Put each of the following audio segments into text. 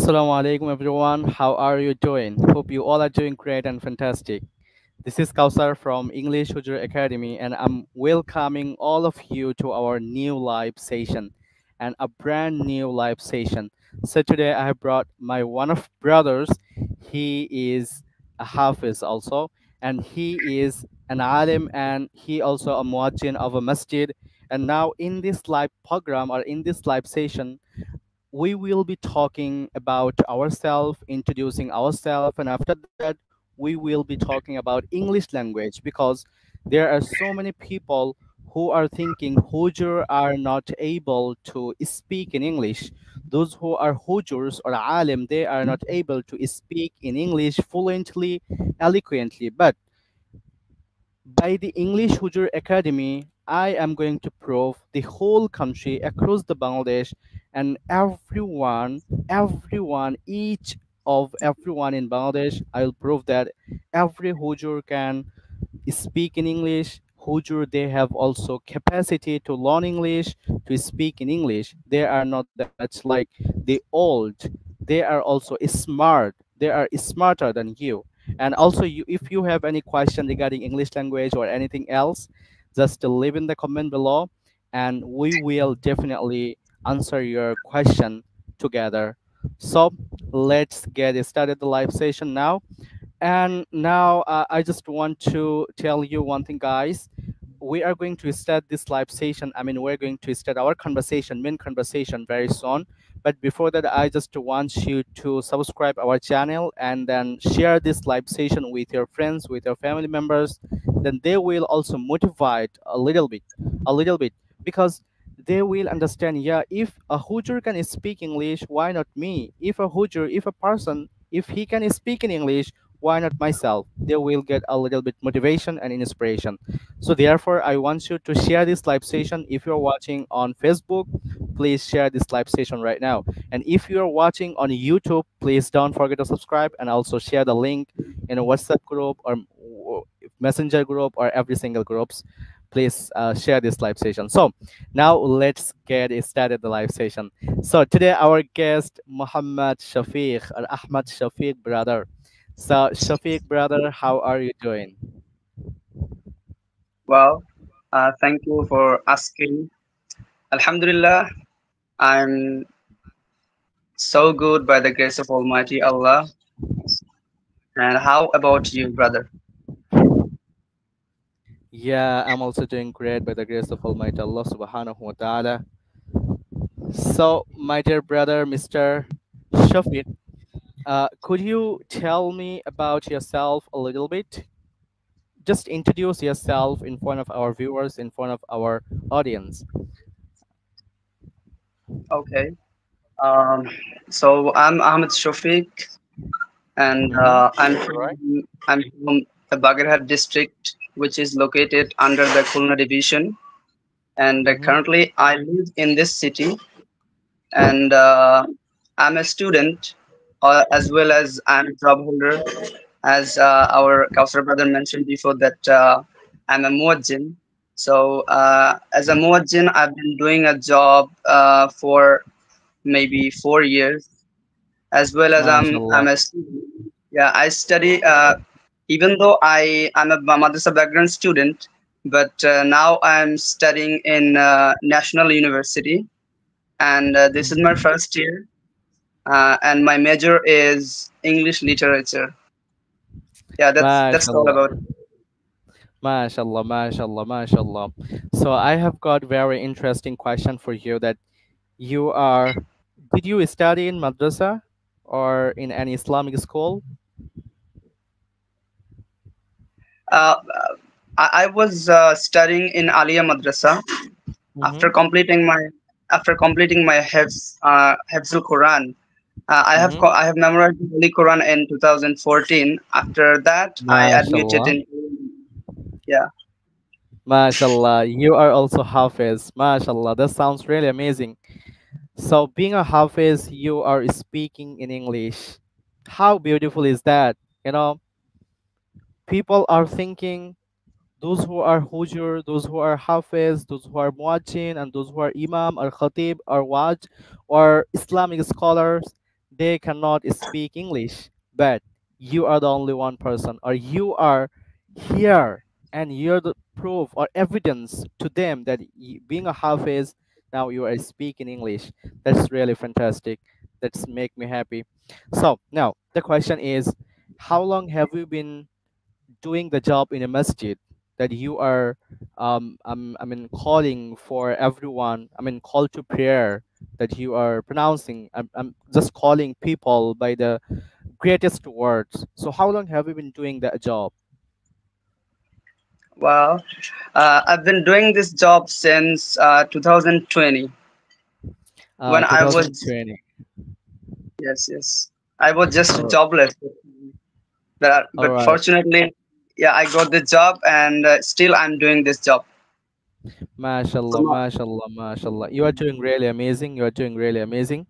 Assalamu alaikum everyone. How are you doing? Hope you all are doing great and fantastic. This is Kausar from English Hujur Academy, and I'm welcoming all of you to our new live session and a brand new live session. So today I have brought my one of brothers. He is a Hafiz also, and he is an alim, and he also a muazzin of a masjid. And now in this live program or in this live session, we will be talking about ourselves, introducing ourselves, and after that, we will be talking about English language because there are so many people who are thinking Hujur are not able to speak in English. Those who are Hujurs or Alim, they are not able to speak in English fluently, eloquently. But by the English Hujur Academy, I am going to prove the whole country across the Bangladesh and each of everyone in Bangladesh. I will prove that every Hujur can speak in English. Hujur, they have also capacity to learn English, to speak in English. They are not that much like the old. They are also smart. They are smarter than you. And also, if you have any question regarding English language or anything else, just leave in the comment below, and we will definitely answer your question together. So let's get started the live session now. And now I just want to tell you one thing, guys. We are going to start this live session. I mean, we're going to start our conversation, main conversation very soon. But before that, I just want you to subscribe our channel and then share this live session with your friends, with your family members. Then they will also motivate a little bit, because they will understand. Yeah, if a Hujur can speak English, why not me? If a Hujur, if a person, if he can speak in English, why not myself? They will get a little bit motivation and inspiration. So therefore, I want you to share this live session. If you're watching on Facebook, please share this live session right now. And if you're watching on YouTube, please don't forget to subscribe and also share the link in a WhatsApp group or Messenger group or every single groups. Please share this live session. So now let's get started the live session. So today our guest Muhammad Shafiq or Ahmad Shafiq brother. So Shafiq brother, how are you doing? Well, thank you for asking. Alhamdulillah, I'm so good by the grace of Almighty Allah. And how about you, brother? Yeah, I'm also doing great by the grace of Almighty Allah subhanahu wa ta'ala. So, my dear brother, Mr. Shafiq, could you tell me about yourself a little bit? Just introduce yourself in front of our viewers, in front of our audience. Okay. Um, so I'm Ahmed Shafiq, and Mm-hmm. I'm from the Bagarhat district, which is located under the Khulna division. And Mm-hmm. currently, I live in this city, and I'm a student, as well as I'm a job holder. As our Kausar brother mentioned before, that I'm a muazzin. So as a muazzin, I've been doing a job for maybe 4 years, as well as I'm MashaAllah. a student. Yeah, I study. Even though I'm a madrasa background student, but now I'm studying in National University, and this is my Mm-hmm. first year. And my major is English literature. Yeah, that's all MashaAllah. about it. MashaAllah, MashaAllah, MashaAllah. So I have got very interesting question for you that you are, did you study in madrasa or in any Islamic school? Uh, I was studying in Aliyah Madrasa after Mm-hmm. completing my Hafzul Quran. Mm-hmm. I have memorized the Holy Quran in 2014. After that, I admitted MashaAllah. in, yeah. MashaAllah. You are also Hafiz. MashaAllah. That sounds really amazing. So being a Hafiz, you are speaking in English. How beautiful is that? You know, people are thinking those who are Hujur, those who are Hafiz, those who are Muazzin, and those who are Imam or Khatib or Waj or Islamic scholars, they cannot speak English, but you are the only one person, or you are here, and you're the proof or evidence to them that being a Hafiz, now you are speaking English. That's really fantastic. That's make me happy. So now the question is, how long have you been doing the job in a masjid, that you are I mean calling for everyone, I mean call to prayer, that you are pronouncing, I'm just calling people by the greatest words. So how long have you been doing that job? Well, I've been doing this job since 2020 when I was, 2020. yes, yes, I was just All jobless. all But right. fortunately, yeah, I got the job, and still I'm doing this job. So, Mashallah, mashallah, mashallah, you are doing really amazing, you are doing really amazing.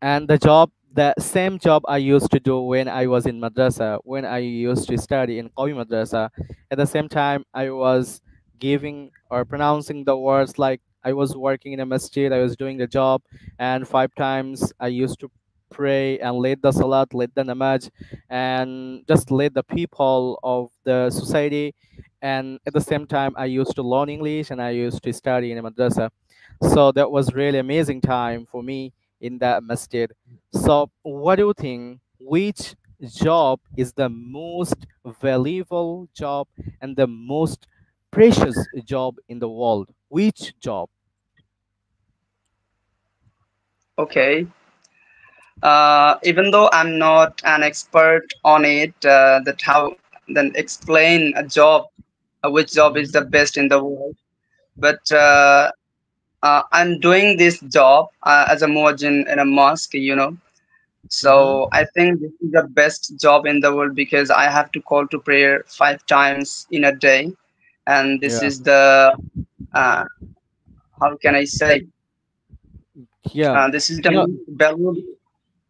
And the job, the same job I used to do when I was in madrasa, when I used to study in Qawi madrasa. At the same time, I was giving or pronouncing the words, like I was working in a masjid, I was doing the job, and 5 times I used to pray and lead the salat, lead the namaz, and just lead the people of the society. And at the same time, I used to learn English and I used to study in a madrasa. So that was really amazing time for me in that masjid. So, what do you think? Which job is the most valuable job and the most precious job in the world? Which job? okay. Even though I'm not an expert on it, that how then explain a job, which job is the Hmm. best in the world. But I'm doing this job as a muezzin in a mosque, you know. Hmm. So I think this is the best job in the world because I have to call to prayer 5 times in a day, and this Yeah, is the uh, how can I say, yeah. this is the You know, most valuable.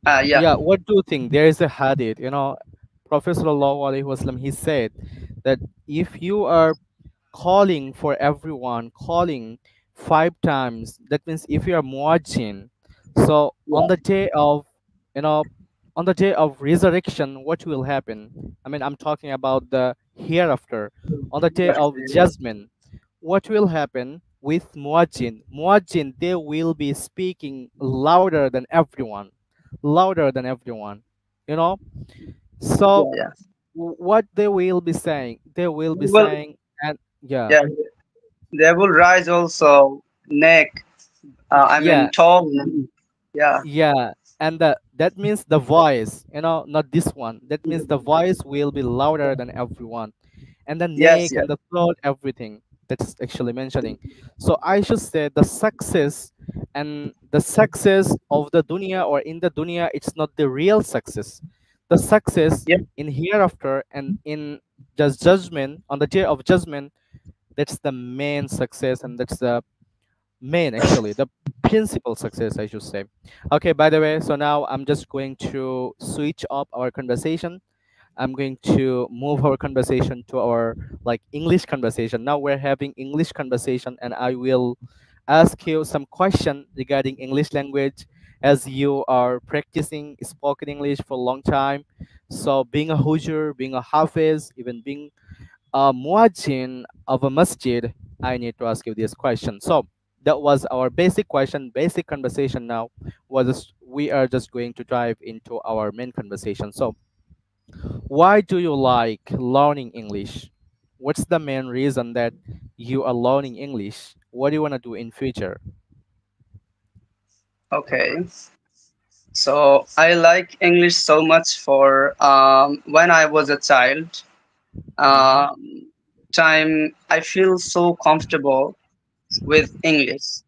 Yeah, yeah. What do you think? There is a hadith. Prophet Sallallahu Alaihi Wasallam, he said that if you are calling for everyone, calling 5 times, that means if you are muazzin, so on yeah, the day of, you know on the day of resurrection, what will happen? I mean, I'm talking about the hereafter. On the day of judgment, what will happen with muazzin? They will be speaking louder than everyone, louder than everyone, you know so yeah, yeah. what they will be saying, they will be They will, saying, and yeah. yeah, they will rise also neck. I Yeah, mean tall. Yeah, yeah, and that means the voice, not this one. That means the voice will be louder than everyone, and the yes, neck yes, and the throat, everything. That's actually mentioning. So I should say the success, and the success of the dunya or in the dunya, it's not the real success. The success yeah, in hereafter and in just judgment, on the day of judgment, that's the main success, and that's the main, actually the principal success, I should say. Okay, by the way, so now I'm just going to switch up our conversation. I'm going to move our conversation to our like English conversation. Now we're having English conversation, and I will ask you some question regarding English language, as you are practicing spoken English for a long time. So being a Hujur, being a Hafiz, even being a muazzin of a masjid, I need to ask you this question. So that was our basic question, basic conversation. Now, we are just going to dive into our main conversation. So, why do you like learning English? What's the main reason that you are learning English? What do you want to do in future? okay. So I like English so much for when I was a child. Mm-hmm. Um, time I feel so comfortable with English,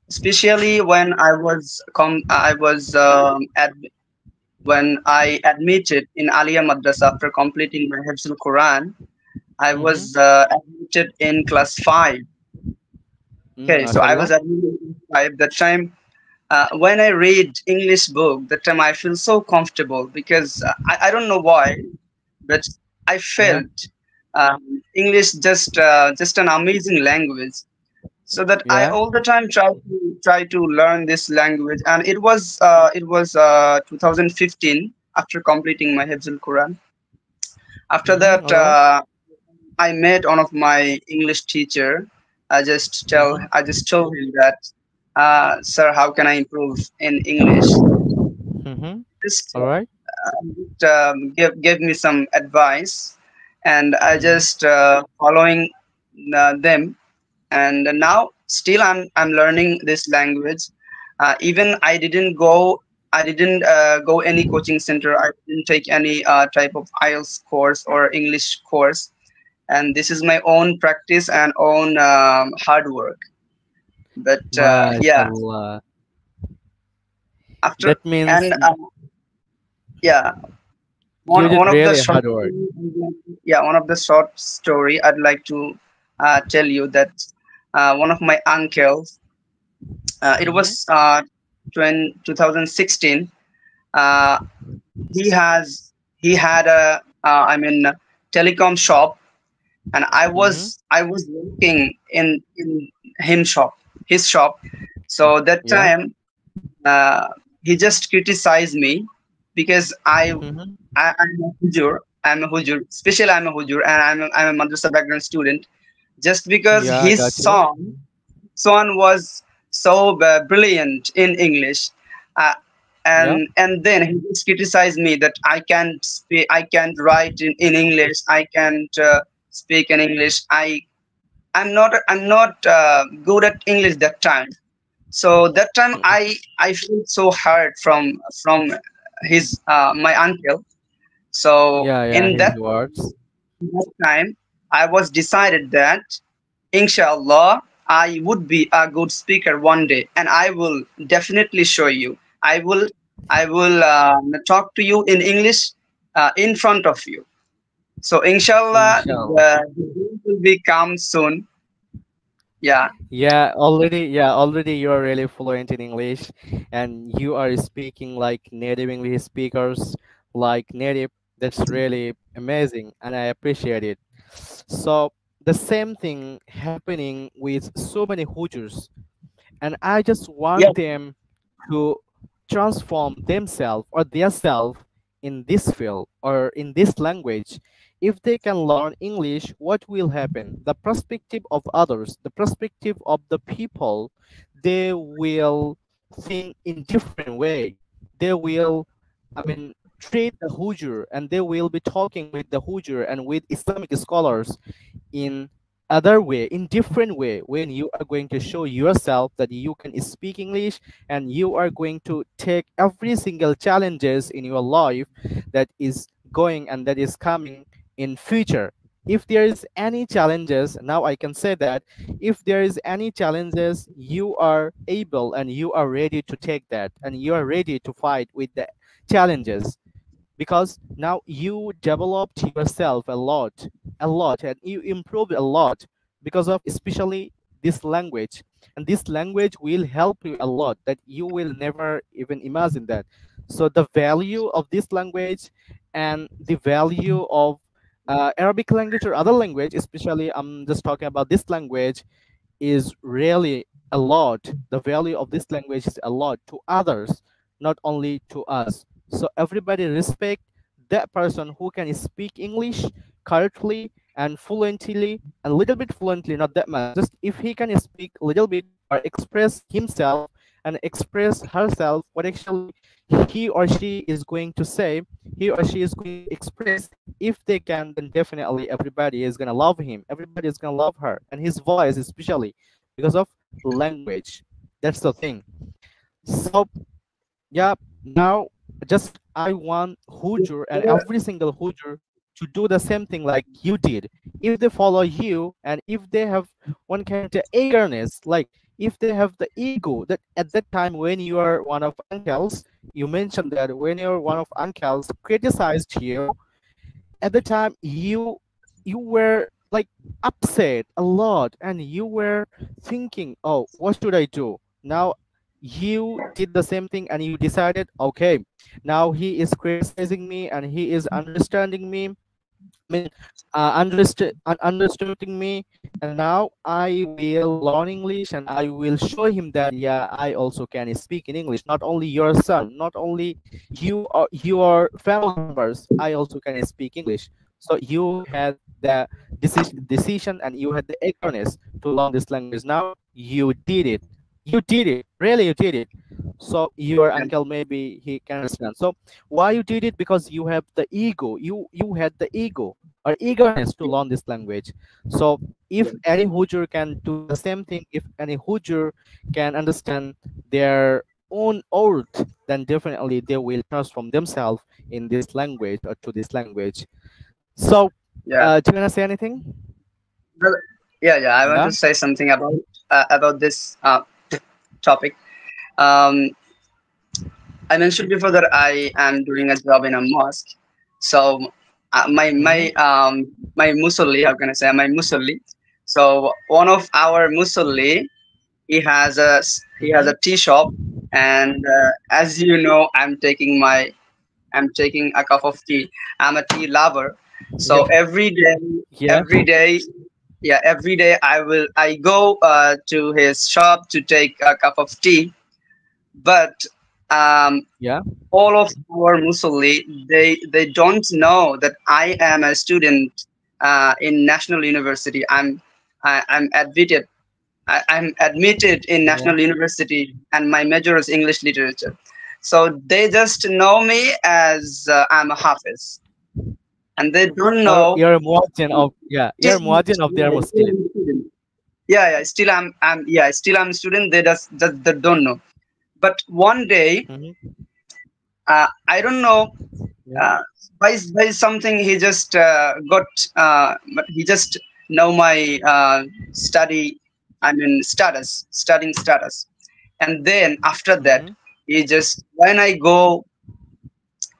especially when I was when I admitted in Aliyah Madrasa after completing my Hifzul Quran. I Mm-hmm. was admitted in class 5. Okay, so I Mashallah. was admitted in class 5. That time, when I read English book, that time I feel so comfortable because I don't know why, but I Uh-huh. felt English just an amazing language. so that I Yeah. all the time try to learn this language. And it was 2015, after completing my Hifzul Quran. After Mm-hmm. that, All right. I met one of my English teacher. Mm-hmm. I just told him that, sir, how can I improve in English? Mm-hmm. Just All right. give me some advice, and I Mm-hmm. just following them. And now still I'm learning this language. Even I didn't go any coaching center. I didn't take any type of IELTS course or English course, and this is my own practice and own hard work. But yeah, MashaAllah. after That means and yeah, you one did of the really short hard work. story, yeah, one of the short story I'd like to tell you that one of my uncles, it Mm-hmm. was 2016. Uh, he has he had a telecom shop, and Mm-hmm. I was working in his shop. So that Yeah. time, uh, he just criticized me because Mm-hmm. I'm a hujur. I'm a hujur. Especially I'm a hujur, and I'm a madrasa background student. Just because Yeah, I his got you. song was so brilliant in English, uh, Yeah. and then he just criticized me that I can't write in English, I can't speak in English. I'm not good at English that time. So that time I feel so hurt from his my uncle. So Yeah, yeah, in his words. that time, I was decided that inshallah I would be a good speaker one day, and I will definitely show you. I will talk to you in English in front of you. So inshallah Inshallah. the day will be come soon. Yeah. Yeah, already you are really fluent in English and you are speaking like native English speakers, like native. That's really amazing and I appreciate it. So the same thing happening with so many Hoosiers, and I just Yeah. want them to transform themselves or their self in this field or in this language. If they can learn English, what will happen? The perspective of others, the perspective of the people, they will think in different way. They will, I mean, treat the Hoosier and they will be talking with the Hoosier and with Islamic scholars in other way, in different way, when you are going to show yourself that you can speak English and you are going to take every single challenges in your life that is going and that is coming in future. If there is any challenges, now I can say that if there is any challenges, you are able and you are ready to take that and you are ready to fight with the challenges, because now you developed yourself a lot and you improved a lot because of especially this language, and this language will help you a lot that you will never even imagine that. So the value of this language and the value of Arabic language or other language, especially I'm just talking about this language, is really a lot. The value of this language is a lot to others, not only to us. So everybody respect that person who can speak English correctly and fluently, and a little bit fluently, not that much. Just if he can speak a little bit or express himself and express herself, what actually he or she is going to say, he or she is going to express. If they can, then definitely everybody is gonna love him. Everybody is gonna love her, and his voice especially because of language. That's the thing. So yeah, now just I want Hoosier and every single Hoosier to do the same thing like you did. If they follow you and if they have one kind of eagerness, like if they have the ego that at that time when you are one of uncles, you mentioned that when you're one of uncles criticized you, at the time you were like upset a lot and you were thinking, oh, what should I do now? You did the same thing and you decided, okay, now he is criticizing me and he is understanding me, I mean, understanding me, and now I will learn English, and I will show him that yeah, I also can speak in English. Not only your son, not only you or your family members, I also can speak English. So you had the decision, and you had the eagerness to learn this language. Now you did it. You did it. Really, you did it. So your Yeah, uncle maybe he can understand. So why you did it? Because you have the ego. You had the ego or eagerness to learn this language. So if yeah, any Hoosier can do the same thing, if any Hoosier can understand their own oath, then definitely they will transform themselves in this language or to this language. So yeah. do you wanna say anything? Well, yeah, yeah. I want Yeah. to say something about this topic. Um, I mentioned before that I am doing a job in a mosque. So Mm-hmm. my musalli, how can I say my musalli? So one of our musalli, he has Mm-hmm. a tea shop, and as you know, I'm taking a cup of tea. I'm a tea lover. So Yep. Yeah. every day, yeah, every day I go to his shop to take a cup of tea. But um, Yeah. all of our Musuli, they don't know that I am a student in National University. I'm admitted. I'm admitted in Yeah. National University, and my major is English literature. So they just know me as I'm a Hafiz, and they don't Or know. you're a muazzin of, yeah, you're a muazzin of their masjid. Yeah, yeah. Still, still I'm a student. They just they don't know. But one day, Mm-hmm. I don't know, Yeah. uh, by something he just got, but he just know my study. I mean, studying status, and then after that, Mm-hmm. he just when I go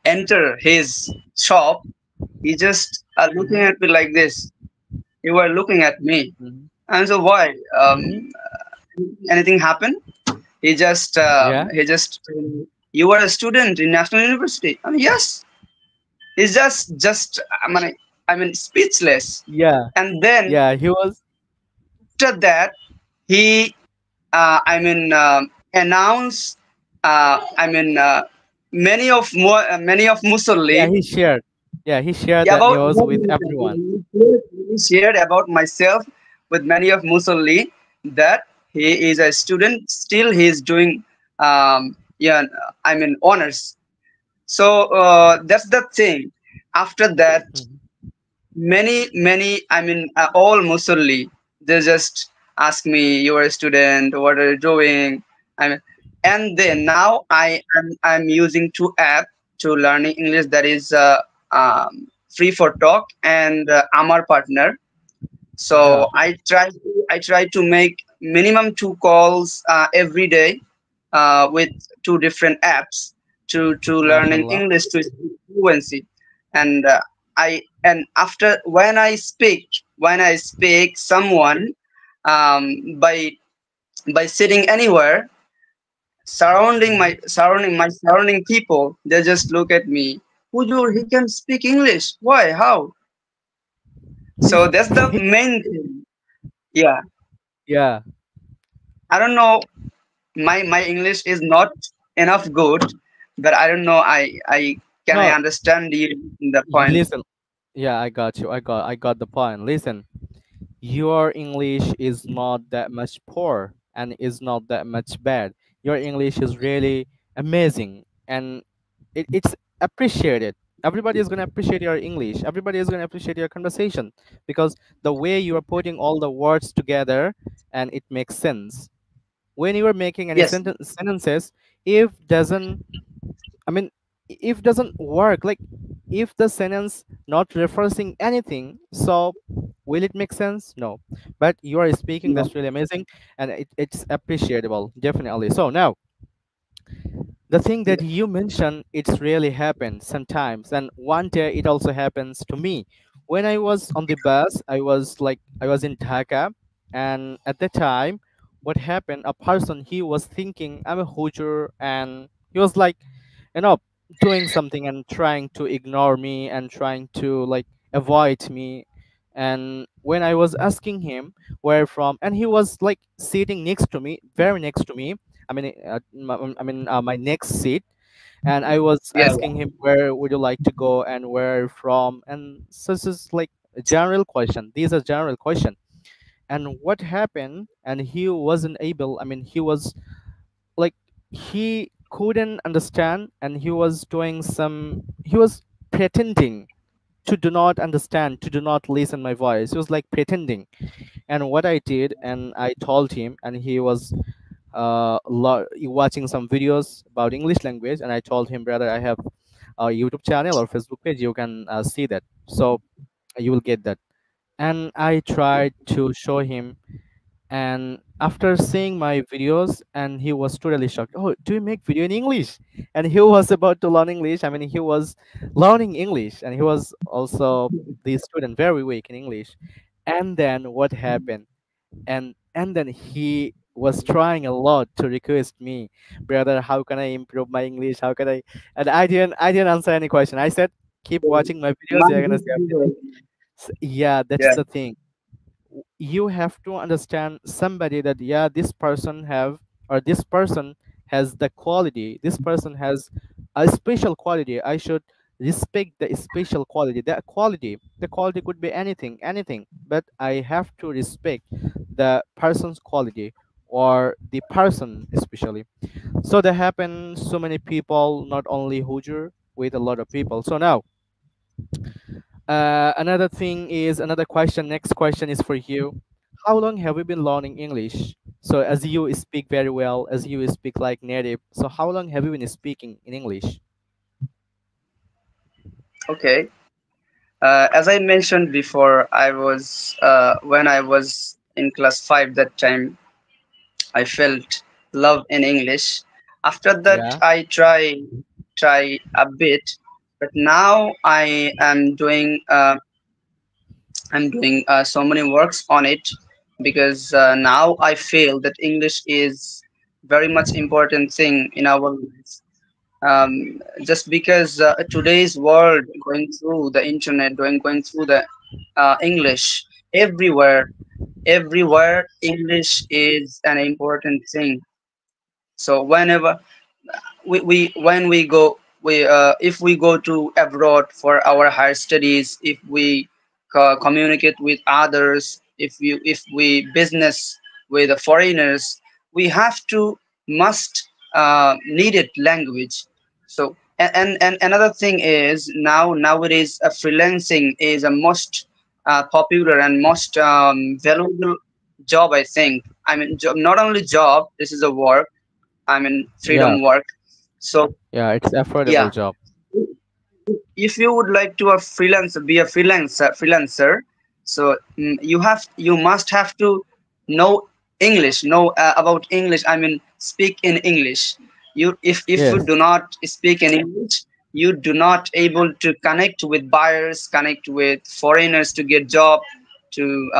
enter his shop, he just looking Mm-hmm. at me like this. He were looking at me, Mm-hmm. and so why? Mm-hmm. Anything happened? Yeah. He just told me, you were a student in National University. I mean, yes. He's just I mean speechless. Yeah. And then Yeah. He was. after that, he I mean announced I mean many of Yeah. Musolli He shared. Yeah. He shared that news about with myself. everyone. He shared about myself with many of Musolli that he is a student. Still, he is doing yeah I mean honors. So that's the thing. After that, Mm-hmm. many I mean all musulli, they just ask me, you are a student, what are you doing? I mean, and then now I'm using two app to learning English, that is free for talk and Amar partner. So Yeah. I try to make minimum two calls every day with two different apps to learning MashaAllah. English to speak fluency. And and after when I speak someone by sitting anywhere Mm-hmm. surrounding people, they just look at me. Hujur, he can speak English. Why? How? So that's the main thing. Yeah, Yeah. I don't know. My English is not enough good, but I don't know. I No. understand you in the point. Listen. Yeah. I got you. I got the point. Listen. Your English is not that much poor and is not that much bad. Your English is really amazing, and it's appreciated. Everybody is going to appreciate your English. Everybody is going to appreciate your conversation because the way you are putting all the words together and it makes sense. When you are making any Yes, sentences, if doesn't, I mean, if doesn't work, like if the sentence not referencing anything, so will it make sense? No. But you are speaking, no, that's really amazing, and it's appreciable, definitely. So now the thing that you mentioned, it's really happened sometimes, and one day it also happens to me. When I was on the bus, I was in Dhaka, and at the time, what happened, a person, he was thinking I'm a Hujur, and he was like, you know, doing something and trying to ignore me and trying to like avoid me. And when I was asking him where from, and he was like sitting next to me, very next to me. My next seat, and I was Yeah. asking him where would you like to go and where from, and so this is like a general question. These are general question. And what happened? And he wasn't able. He was like he couldn't understand, and he was doing some. He was pretending to do not understand, to do not listen my voice. He was like pretending. And what I did, and I told him, and he was watching some videos about English language, and I told him, brother, I have a YouTube channel or Facebook page. You can see that, so you will get that. And I tried to show him, and after seeing my videos, and he was totally shocked. Oh, do you make video in English? And he was about to learn English. He was learning English, and he was also the student very weak in English. And then what happened? And then he was trying a lot to request me, brother, how can I improve my English, how can I. And I didn't answer any question. I said, keep watching my videos, you're gonna see everything. Yeah, that's Yeah. the thing. You have to understand somebody that, yeah, this person have, or this person has the quality, this person has a special quality. I should respect the special quality. The quality could be anything, but I have to respect the person's quality, or the person especially. So there happen so many people, not only Hujur, with a lot of people. So now, another thing is, another question. Next question is for you. How long have you been learning English? So as you speak very well, as you speak like native, so how long have you been speaking in English? Okay. As I mentioned before, I was when I was in class 5 that time, I felt love in English. After that, Yeah, I try a bit, but now I'm doing so many works on it, because now I feel that English is very much important thing in our lives. Just because today's world going through the internet, going through the English everywhere English is an important thing. So we when we go we if we go to abroad for our higher studies, if we communicate with others, if we business with the foreigners, we have to must needed language. So and another thing is, nowadays freelancing is a most popular and most valuable job, I think. I mean, not only job, this is a work. I mean, yeah, freedom work. So yeah. It's affordable yeah, job. if you would like to be a freelancer, so you must have to know English, know about English. I mean, speak in English. If you Yes, do not speak in English, you do not able to connect with buyers, connect with foreigners to get job, to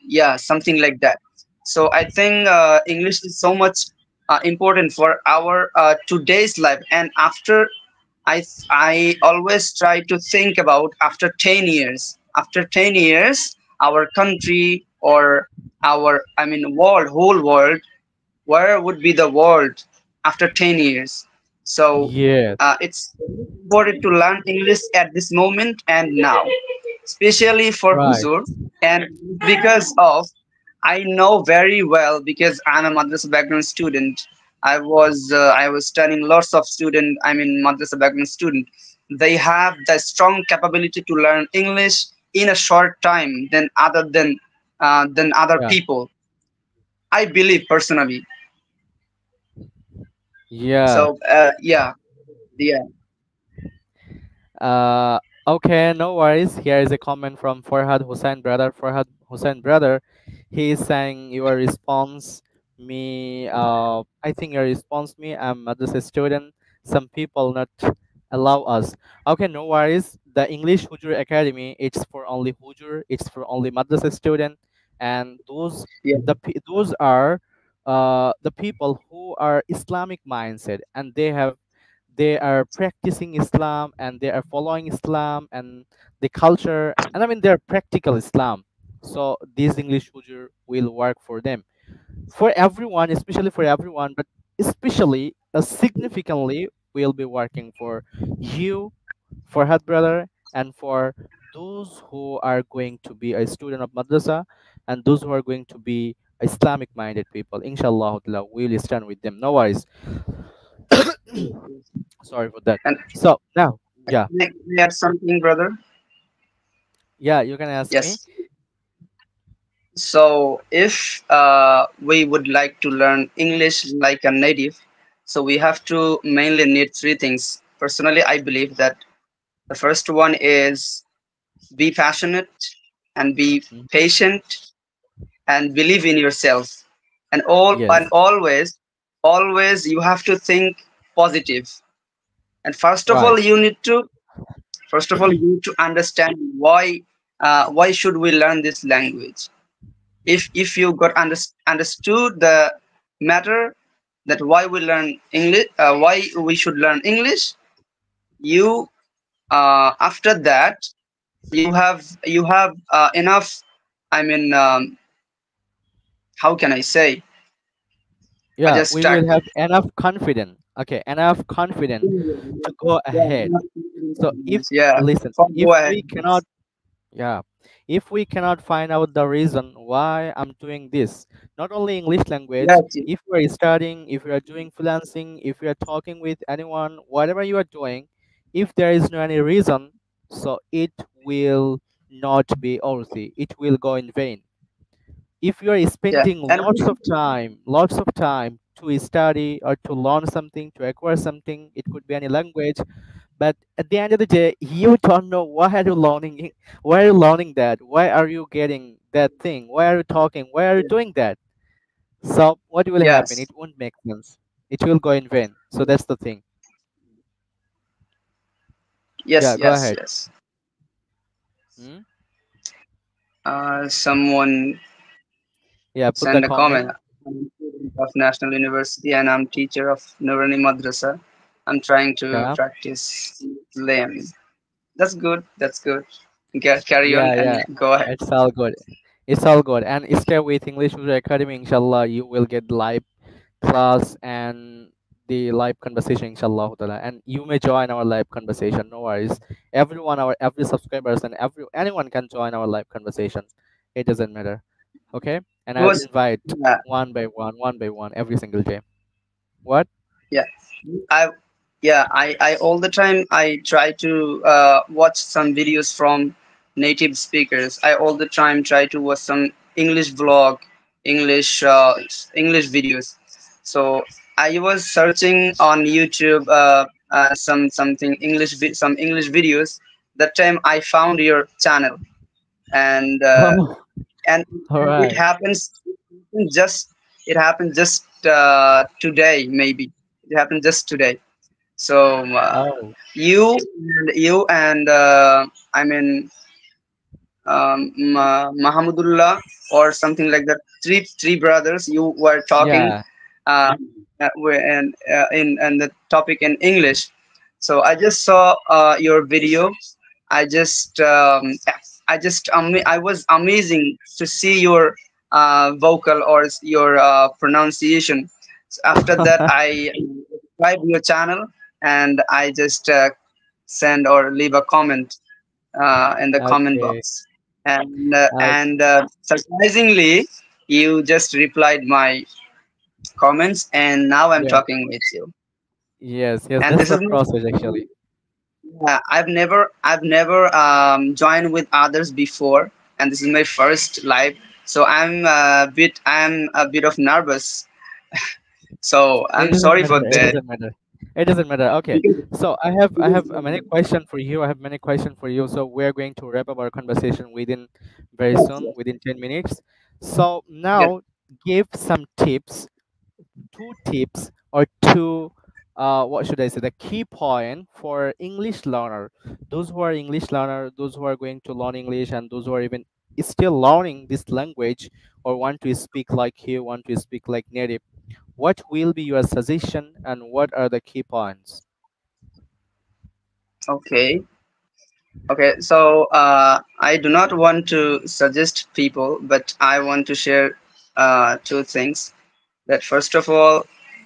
yeah, something like that. So I think English is so much important for our today's life. And I always try to think about after 10 years. After 10 years, our country, or our, I mean, world, whole world, where would be the world after 10 years? So yes, it's important to learn English at this moment and now, especially for right. Huzur. And because of, I know very well, because I'm a madrasa background student. I was studying lots of student. I mean, madrasa background student. They have the strong capability to learn English in a short time than other Yeah, people. I believe personally. yeah. So yeah, yeah, Uh, okay, no worries. Here is a comment from Farhad Hussain, brother. Farhad Hussain, brother. He is saying your response me. I think your response me. I'm a madrasa student. Some people not allow us. Okay, no worries. The English Hujur Academy. It's for only Hujur. It's for only madrasa student, and yeah, those are the people who are Islamic mindset, and they have they are practicing Islam and they are following Islam and the culture, and I mean they're practical Islam. So these English hujur will work for them, for everyone, especially for everyone, but especially significantly will be working for you, for Had brother, and for those who are going to be a student of madrasa and those who are going to be Islamic minded people. Inshallah, we'll stand with them. No worries. Sorry for that. And So now, yeah, can I add something, brother? yeah, you can ask me. Yes. So, if we would like to learn English like a native, so we have to mainly need three things. Personally, I believe that the first one is be passionate and be Mhm. patient and believe in yourself. And Yes, always you have to think positive. And right. first of all, you need to understand why should we learn this language. If you got understood the matter, that why we learn English, why we should learn English, you after that you have enough. I mean, how can I say? I Yeah, just we stuck. will have enough confidence. Okay, enough confidence to go ahead. So if, Yeah, listen, go if ahead. we cannot, yeah, if we cannot find out the reason why I'm doing this, not only English language, Yes, if we are studying, if we are doing freelancing, if we are talking with anyone, whatever you are doing, if there is no any reason, so it will not be worthy. It will go in vain. If you are yeah, spending and lots of time to study or to learn something, to acquire something, it could be any language, but at the end of the day, you don't know why are you learning why are you learning that? Why are you getting that thing? Why are you talking? Why are you doing that? So what will happen? yes, It won't make sense. It will go in vain. So that's the thing. yes, Yeah, go yes, ahead. yes. Hmm? Someone Yeah, put the send a comment. comment. I'm a student of National University and I'm teacher of Nurani Madrasa. I'm trying to Yeah. practice Lam. That's good. That's good. Carry on Yeah, and yeah. go ahead. It's all good. It's all good. And stay with English User Academy, inshallah. You will get live class and the live conversation, inshallah ta'ala. And you may join our live conversation, no worries. Everyone, our every subscribers and anyone can join our live conversation. It doesn't matter. Okay? And I'll Because invite yeah, one by one every single day. What? yeah, I I all the time I try to watch some videos from native speakers. I all the time try to watch some English vlog, English English videos. So I was searching on YouTube some English videos. That time I found your channel, and Oh, and all it right. happens just it happened just today, maybe it happened just today. So Oh, you and I mean Mahamudullah or something like that. Three brothers. You were talking, yeah. in the topic in English. So I just saw your video. I just I was amazing to see your vocal or your pronunciation. So after that, I subscribe your channel and I just send or leave a comment in the comment Okay. box. And surprisingly, you just replied my comments, and now I'm Yeah. talking with you. Yes, yes, And that's this the is my process actually. I've never joined with others before, and this is my first live. So I'm a bit of nervous. So It I'm doesn't sorry for matter. It that. doesn't matter. It doesn't matter. Okay. Because, So I have many because question for you. I have many question for you. So we're going to wrap up our conversation within very yes, soon, yes, within 10 minutes. So yes. now give some tips, two tips or two what should I say, the key point for English learner. Those who are English learner, those who are going to learn English and those who are even still learning this language or want to speak like you, want to speak like native, what will be your suggestion and what are the key points? Okay. Okay. So I do not want to suggest people, but I want to share two things. That first of all,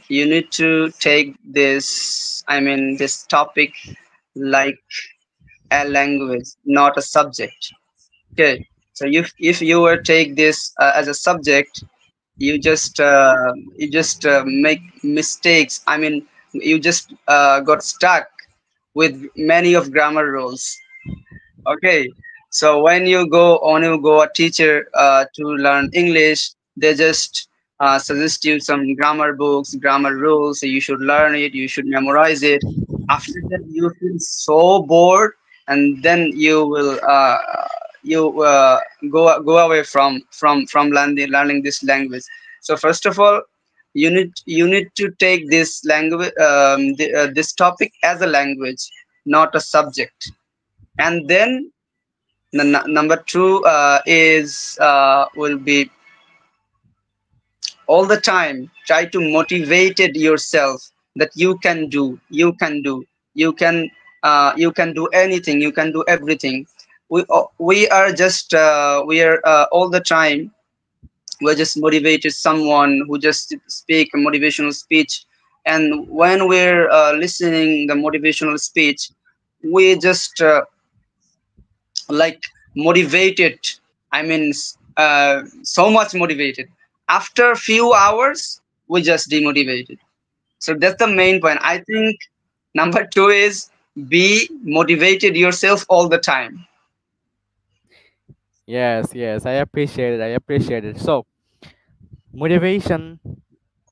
you need to take this. I mean, this topic like a language, not a subject. Okay. So if you were take this as a subject, you just make mistakes. I mean, you just got stuck with many of grammar rules. Okay, so when you go a teacher to learn English, they just suggest you some grammar books, grammar rules. So you should learn it, you should memorize it. After that, you feel so bored, and then you go away from learning this language. So first of all, you need to take this language this topic as a language, not a subject. And then number two is will be all the time try to motivate it yourself that you can do anything, you can do everything. We are just we are all the time we're just motivated someone who just speak a motivational speech. And when we're listening the motivational speech, we just like motivated. I mean, so much motivated. After few hours we just demotivated. So that's the main point, I think. Number two is be motivated yourself all the time. Yes, yes, I appreciate it. I appreciate it. So, motivation,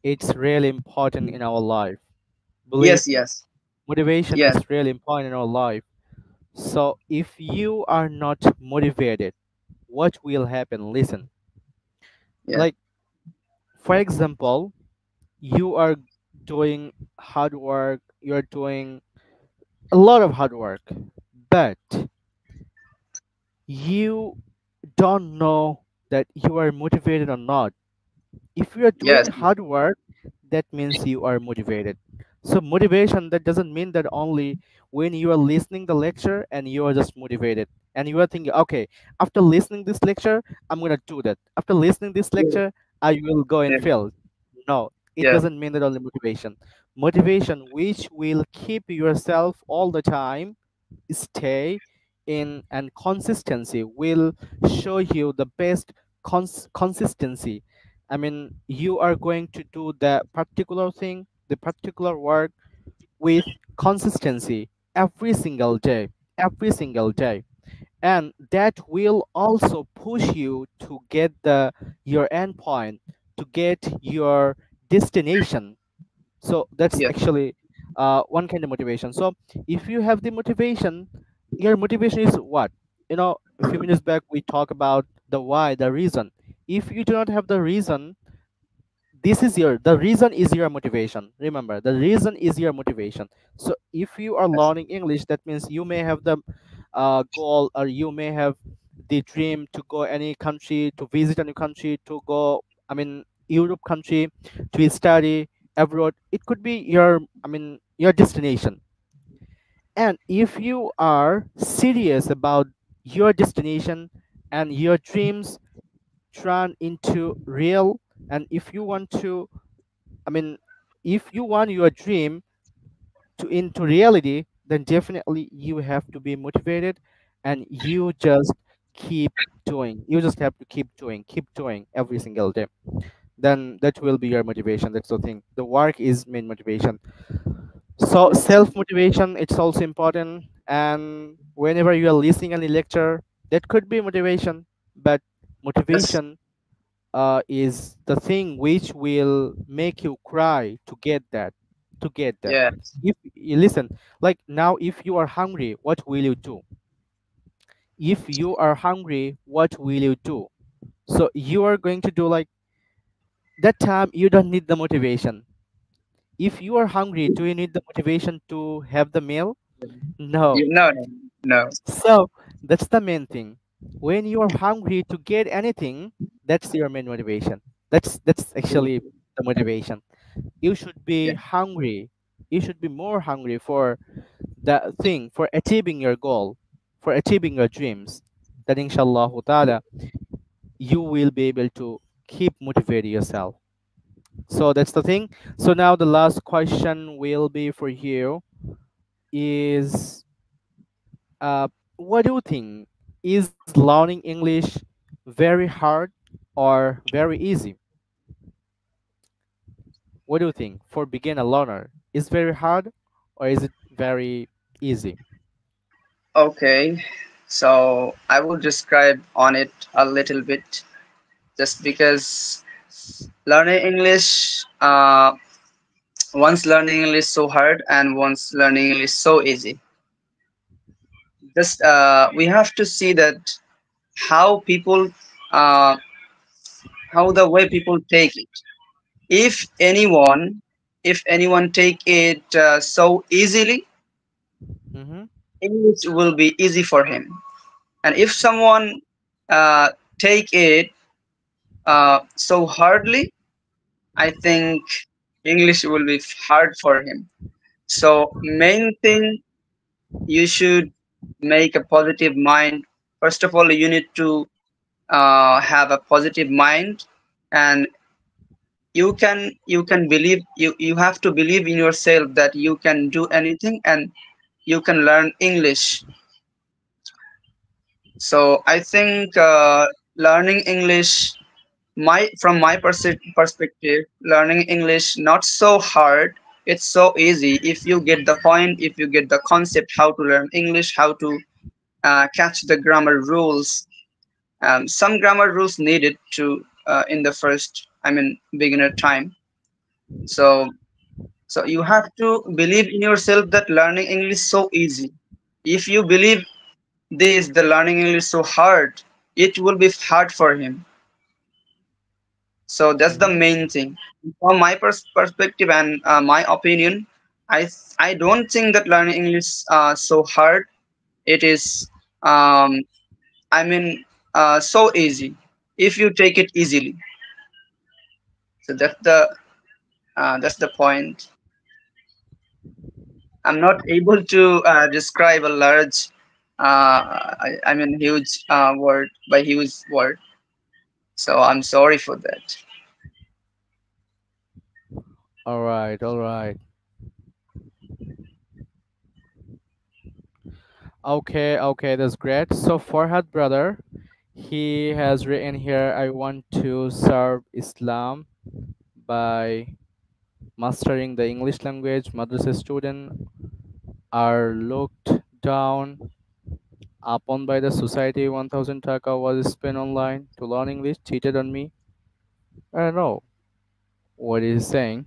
it's really important in our life. Believe Yes, me, yes, motivation yes, is really important in our life. So, if you are not motivated, what will happen? Listen, yes, like, for example, you are doing hard work, you're doing a lot of hard work, but you don't know that you are motivated or not. If you are doing yes, hard work, that means you are motivated. So motivation, that doesn't mean that only when you are listening the lecture and you are just motivated and you are thinking, okay, after listening this lecture, I'm gonna do that. After listening this yes, lecture, I will go and yes, fail. No, it yes, doesn't mean that only motivation. Motivation which will keep yourself all the time stay in, and consistency will show you the best consistency. I mean, you are going to do the particular thing, the particular work with consistency every single day, every single day. And that will also push you to get the your endpoint, to get your destination. So that's yes, actually one kind of motivation. So if you have the motivation, your motivation is what? A few minutes back we talked about the why, the reason. If you do not have the reason, the reason is your motivation. Remember, the reason is your motivation. So if you are yes, learning English, that means you may have the goal, or you may have the dream to go any country, to visit a new country, to go, I mean, Europe country, to study abroad. It could be your, I mean, your destination. And if you are serious about your destination and your dreams turn into real, and if you want to, I mean, if you want your dream to into reality, then definitely you have to be motivated, and you just keep doing. You just have to keep doing every single day. Then that will be your motivation. That's the thing. The work is main motivation. So yes, self motivation, it's also important. And whenever you are listening any lecture, that could be motivation, but yes, motivation is the thing which will make you cry to get that, to get that. yes, If you listen, like now, if you are hungry, what will you do? If you are hungry, what will you do? So you are going to do like that time. You don't need the motivation. If you are hungry, do you need the motivation to have the meal? No. you know, no, no, So that's the main thing. When you are hungry to get anything, that's your main motivation. That's actually the motivation. You should be yeah, hungry. You should be more hungry for that thing, for achieving your goal, for achieving your dreams, then inshallah ta'ala you will be able to keep motivating yourself. So that's the thing. So now the last question will be for you is, uh, what do you think, is learning English very hard or very easy? What do you think for beginner learner? Is very hard or is it very easy? Okay, so I will describe on it a little bit, just because learning English, once learning English so hard and once learning English so easy. Just we have to see that how people, uh, how the way people take it. If anyone, if anyone take it so easily, Mm-hmm. English will be easy for him. And if someone uh, take it so hardly, I think English will be hard for him. So main thing, you should make a positive mind. First of all, you need to have a positive mind, and you can believe, you have to believe in yourself that you can do anything and you can learn English. So I think learning English, my from my perspective, learning English not so hard, it's so easy if you get the point, if you get the concept how to learn English, how to catch the grammar rules. Some grammar rules needed to in the first, I mean, beginner time. So you have to believe in yourself that learning English so easy. If you believe this, the learning English so hard, it will be hard for him. So that's the Mm-hmm. main thing. From my perspective and my opinion, I don't think that learning English so hard. It is, um, I mean, so easy if you take it easily. So that's the point. I'm not able to describe a large, I mean, huge word by huge word. So I'm sorry for that. All right, all right. Okay, okay, that's great. So Farhad brother, he has written here, I want to serve Islam by mastering the English language. Madrasa students are looked down upon by the society. 1000 taka was spent online to learn English. Cheated on me. I don't know what he's saying.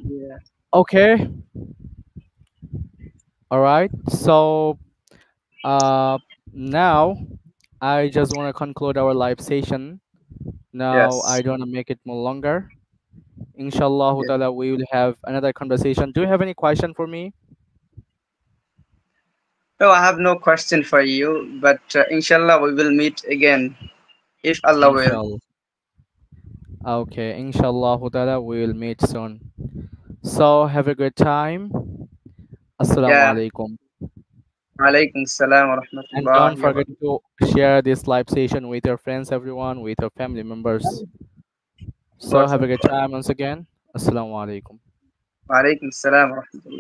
Yeah. Okay, all right. So uh, now I just want to conclude our live session. Now I Yes. don't want to make it more longer. Inshallah Yeah. ta'ala, we will have another conversation. Do you have any question for me? No, I have no question for you, but inshallah we will meet again if Allah will. Inshallah. Okay, inshallah ta'ala, we will meet soon. So have a good time. Assalamu Yeah. alaikum. Alaikum salam wa And don't rahmatullahi wa forget barakatuh. to share this live session with your friends, everyone, with your family members. Of So course, have of a good course. time once again. Assalamu alaikum. Alaikum salam wa rahmatullah.